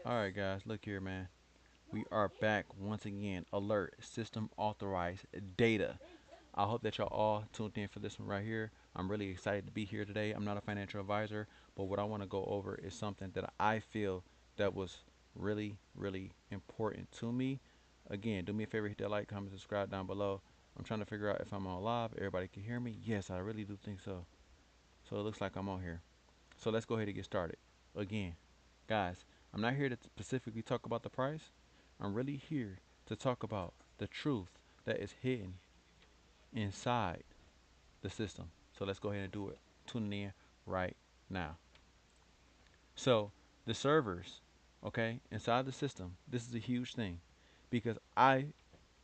Alright guys, look here man. We are back once again. Alert, system authorized data. I hope that y'all all tuned in for this one right here. I'm really excited to be here today. I'm not a financial advisor, but what I want to go over is something that I feel that was really important to me. Again, do me a favor, hit that like, comment, subscribe down below. I'm trying to figure out if I'm on live. Everybody can hear me. Yes, I really do think so. So it looks like I'm on here. So let's go ahead and get started. Again, guys, I'm not here to specifically talk about the price. I'm really here to talk about the truth that is hidden inside the system. So let's go ahead and do it. Tune in right now. So the servers, okay, inside the system, this is a huge thing because I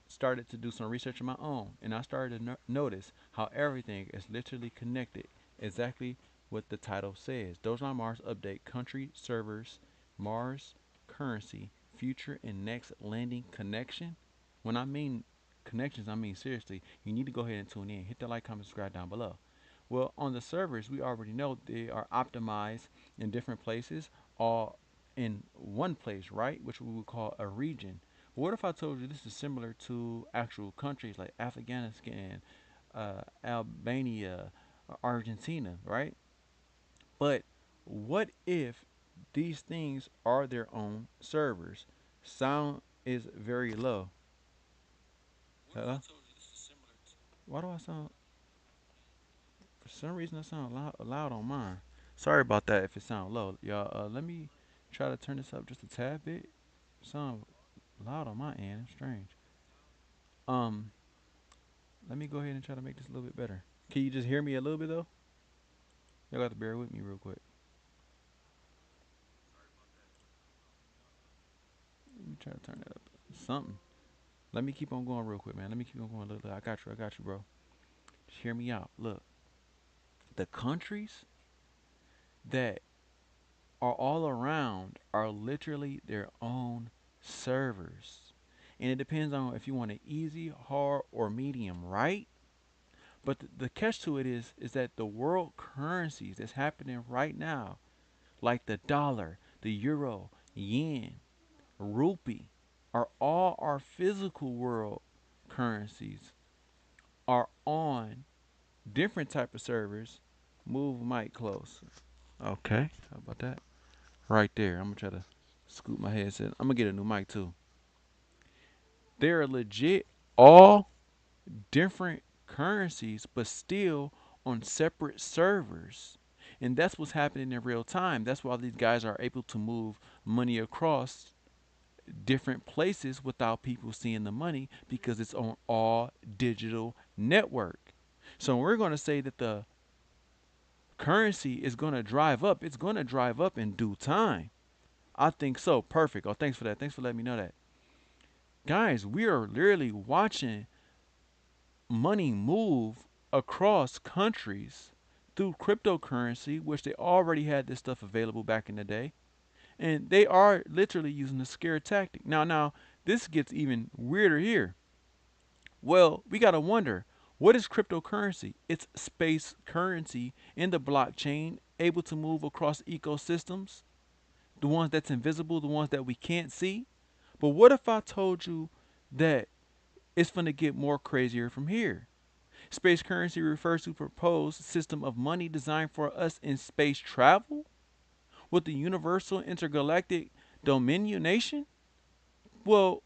started to do some research of my own and I started to notice how everything is literally connected exactly what the title says. Dogelon Mars update country servers, Mars currency, future and next landing connection. When I mean connections, I mean seriously. You need to go ahead and tune in. Hit the like, comment, subscribe down below. Well, on the servers, we already know they are optimized in different places, all in one place, right? Which we would call a region. But what if I told you this is similar to actual countries like Afghanistan, Albania, Argentina, right? But what if these things are their own servers? Sound is very low. Why do I sound? For some reason, I sound loud on mine. Sorry about that if it sounds low, y'all. Let me try to turn this up just a tad bit. Sound loud on my end. Strange. Um, Let me go ahead and try to make this a little bit better. Can you just hear me a little bit though? Y'all got to bear with me real quick. Let me try to turn that up. Something. Let me keep on going real quick, man. Let me keep on going. Look, I got you. I got you, bro. Just hear me out. Look, the countries that are all around are literally their own servers. And it depends on if you want it easy, hard, or medium, right? But the catch to it is that the world currencies that's happening right now, like the dollar, the euro, yen, rupee, are all our physical world currencies are on different type of servers. Move mic closer. Okay, how about that? Right there. I'm gonna try to scoot my headset. I'm gonna get a new mic too. They're legit all different currencies, but still on separate servers. And that's what's happening in real time. That's why these guys are able to move money across different places without people seeing the money because it's on all digital network. So we're going to say that the currency is going to drive up. It's going to drive up in due time. I think so. Perfect. Oh, thanks for that. Thanks for letting me know that. Guys, we are literally watching money move across countries through cryptocurrency, which they already had this stuff available back in the day. And they are literally using the scare tactic. Now, this gets even weirder here. Well, we got to wonder, what is cryptocurrency? It's space currency in the blockchain, able to move across ecosystems, the ones that's invisible, the ones that we can't see. But what if I told you that it's going to get more crazier from here? Space currency refers to a proposed system of money designed for us in space travel with the universal intergalactic domination. Well,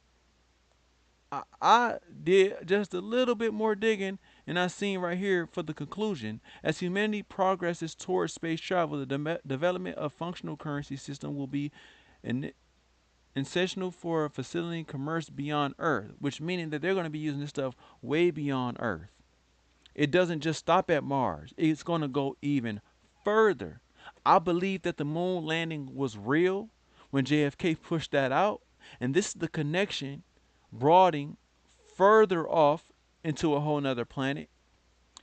I did just a little bit more digging, and I seen right here for the conclusion. As humanity progresses towards space travel, the development of functional currency system will be an essential for facilitating commerce beyond Earth, which meaning that they're going to be using this stuff way beyond Earth. It doesn't just stop at Mars. It's going to go even further. I believe that the moon landing was real when JFK pushed that out, and this is the connection broadening further off into a whole nother planet.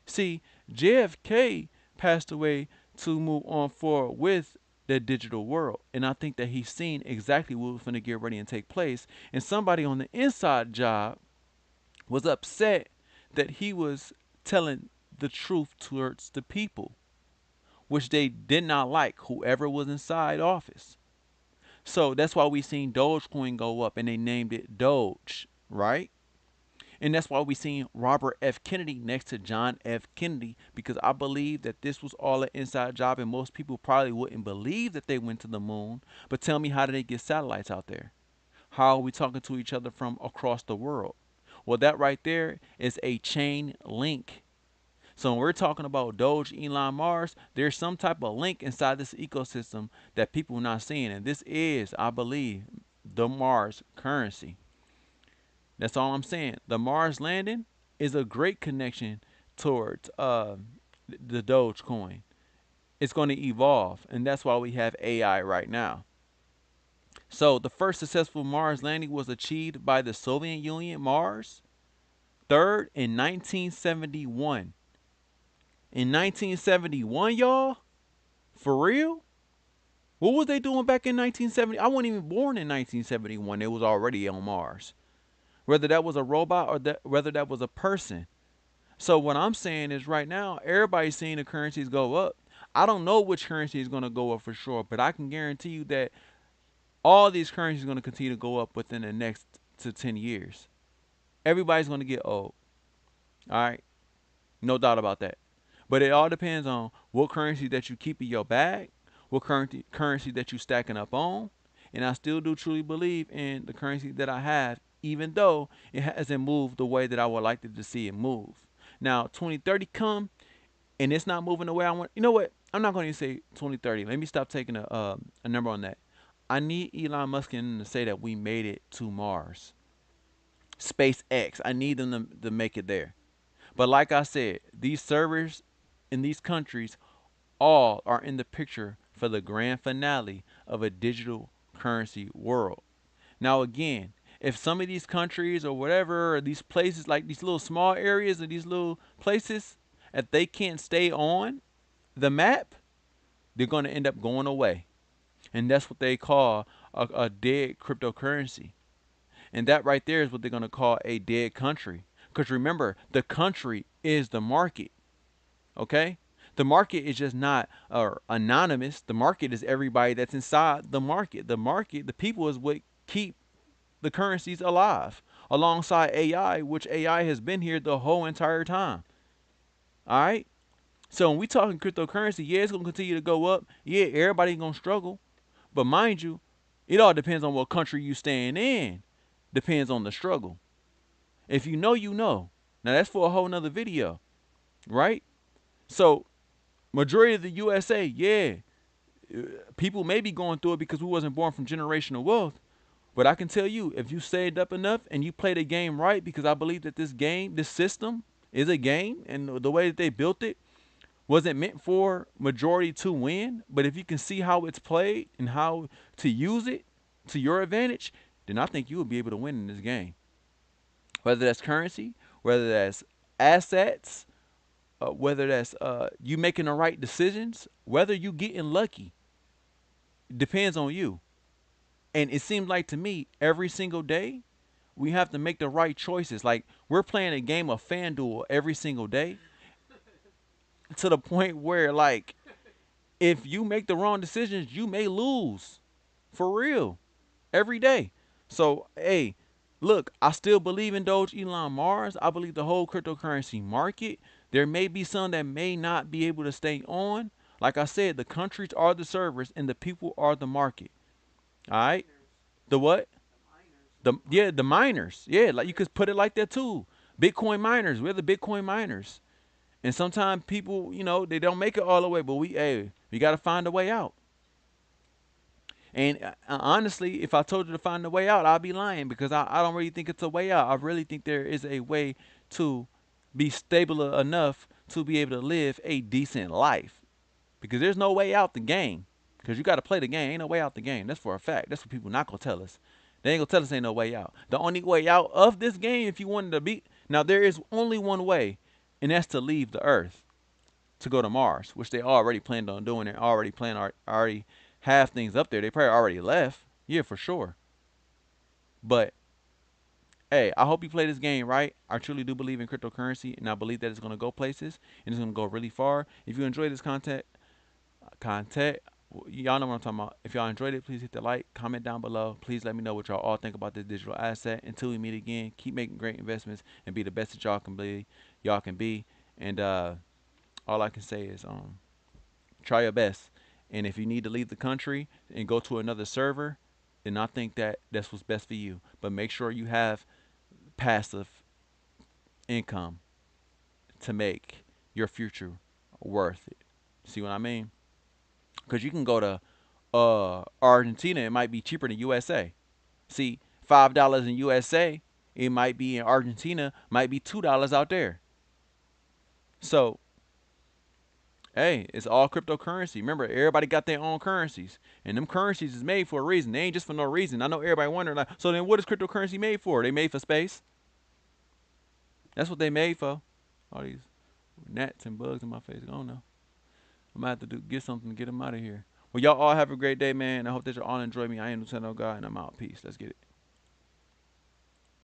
See, JFK passed away to move on forward with the digital world. And I think that he's seen exactly what was going to get ready and take place. And somebody on the inside job was upset that he was telling the truth towards the people, which they did not like, whoever was inside office. So that's why we seen Dogecoin go up and they named it Doge, right? And that's why we seen Robert F. Kennedy next to John F. Kennedy, because I believe that this was all an inside job and most people probably wouldn't believe that they went to the moon. But tell me, how did they get satellites out there? How are we talking to each other from across the world? Well, that right there is a chain link. So when we're talking about Doge, Elon Mars, there's some type of link inside this ecosystem that people are not seeing. And this is, I believe, the Mars currency. That's all I'm saying. The Mars landing is a great connection towards the Dogecoin. It's going to evolve, and that's why we have AI right now. So the first successful Mars landing was achieved by the Soviet Union Mars, third in 1971. In 1971, y'all, for real? What was they doing back in 1970? I wasn't even born in 1971. It was already on Mars. Whether that was a robot or whether that was a person. So what I'm saying is right now, everybody's seeing the currencies go up. I don't know which currency is going to go up for sure, but I can guarantee you that all these currencies are going to continue to go up within the next to 10 years. Everybody's going to get old. All right? No doubt about that. But it all depends on what currency that you keep in your bag, what currency that you stacking up on. And I still do truly believe in the currency that I have, even though it hasn't moved the way that I would like to see it move. Now, 2030 come and it's not moving the way I want. You know what? I'm not going to say 2030. Let me stop taking a number on that. I need Elon Musk to say that we made it to Mars. SpaceX. I need them to make it there. But like I said, these servers in these countries all are in the picture for the grand finale of a digital currency world. Now again, if some of these countries or whatever, or these places like these little small areas or these little places, if they can't stay on the map, they're going to end up going away. And that's what they call a dead cryptocurrency. And that right there is what they're going to call a dead country. Because remember, the country is the market. Okay? The market is just not anonymous. The market is everybody that's inside the market. The market, the people is what keep the currencies alive alongside AI, which AI has been here the whole entire time. All right? So when we talking cryptocurrency, yeah, it's going to continue to go up. Yeah, everybody's going to struggle. But mind you, it all depends on what country you staying in. Depends on the struggle. If you know, you know. Now that's for a whole nother video, right? So majority of the USA, yeah, people may be going through it because we wasn't born from generational wealth. But I can tell you, if you saved up enough and you play the game right, because I believe that this game, this system is a game, and the way that they built it wasn't meant for majority to win. But if you can see how it's played and how to use it to your advantage, then I think you will be able to win in this game. Whether that's currency, whether that's assets, whether that's you making the right decisions, whether you getting lucky, depends on you. And it seems like to me, every single day, we have to make the right choices. Like we're playing a game of FanDuel every single day to the point where, like, if you make the wrong decisions, you may lose for real every day. So, hey, look, I still believe in Doge Elon Mars. I believe the whole cryptocurrency market. There may be some that may not be able to stay on. Like I said, the countries are the servers and the people are the market. All right. The what? The miners. Yeah, like you could put it like that too. Bitcoin miners. We're the Bitcoin miners. And sometimes people, they don't make it all the way, but we got to find a way out. And honestly, if I told you to find a way out, I'd be lying because I don't really think it's a way out. I really think there is a way to be stable enough to be able to live a decent life. Because there's no way out the game. Because you got to play the game. Ain't no way out the game. That's for a fact. That's what people not going to tell us. They ain't going to tell us ain't no way out. The only way out of this game, if you wanted to beat. Now, there is only one way, and that's to leave the Earth to go to Mars, which they already planned on doing. They're already have things up there. They probably already left. Yeah, for sure. But hey, I hope you play this game right. I truly do believe in cryptocurrency, and I believe that it's going to go places and it's going to go really far. If you enjoy this content, Y'all know what I'm talking about. If y'all enjoyed it, please hit the like, comment down below. Please let me know what y'all all think about this digital asset. Until we meet again, keep making great investments and be the best that y'all can be. Y'all can be. And all I can say is try your best. And if you need to leave the country and go to another server, then I think that that's what's best for you. But make sure you have passive income to make your future worth it. See what I mean? Because you can go to Argentina, it might be cheaper than USA. See, $5 in USA, it might be in Argentina, might be $2 out there. So, hey, it's all cryptocurrency. Remember, everybody got their own currencies, and them currencies is made for a reason. They ain't just for no reason. I know everybody wondering, like, so then what is cryptocurrency made for? They made for space. That's what they made for. All these gnats and bugs in my face. I don't know. I'm gonna have to get something to get them out of here. Well, y'all all have a great day, man. I hope that you all enjoy me. I am Lieutenant God, and I'm out. Peace. Let's get it.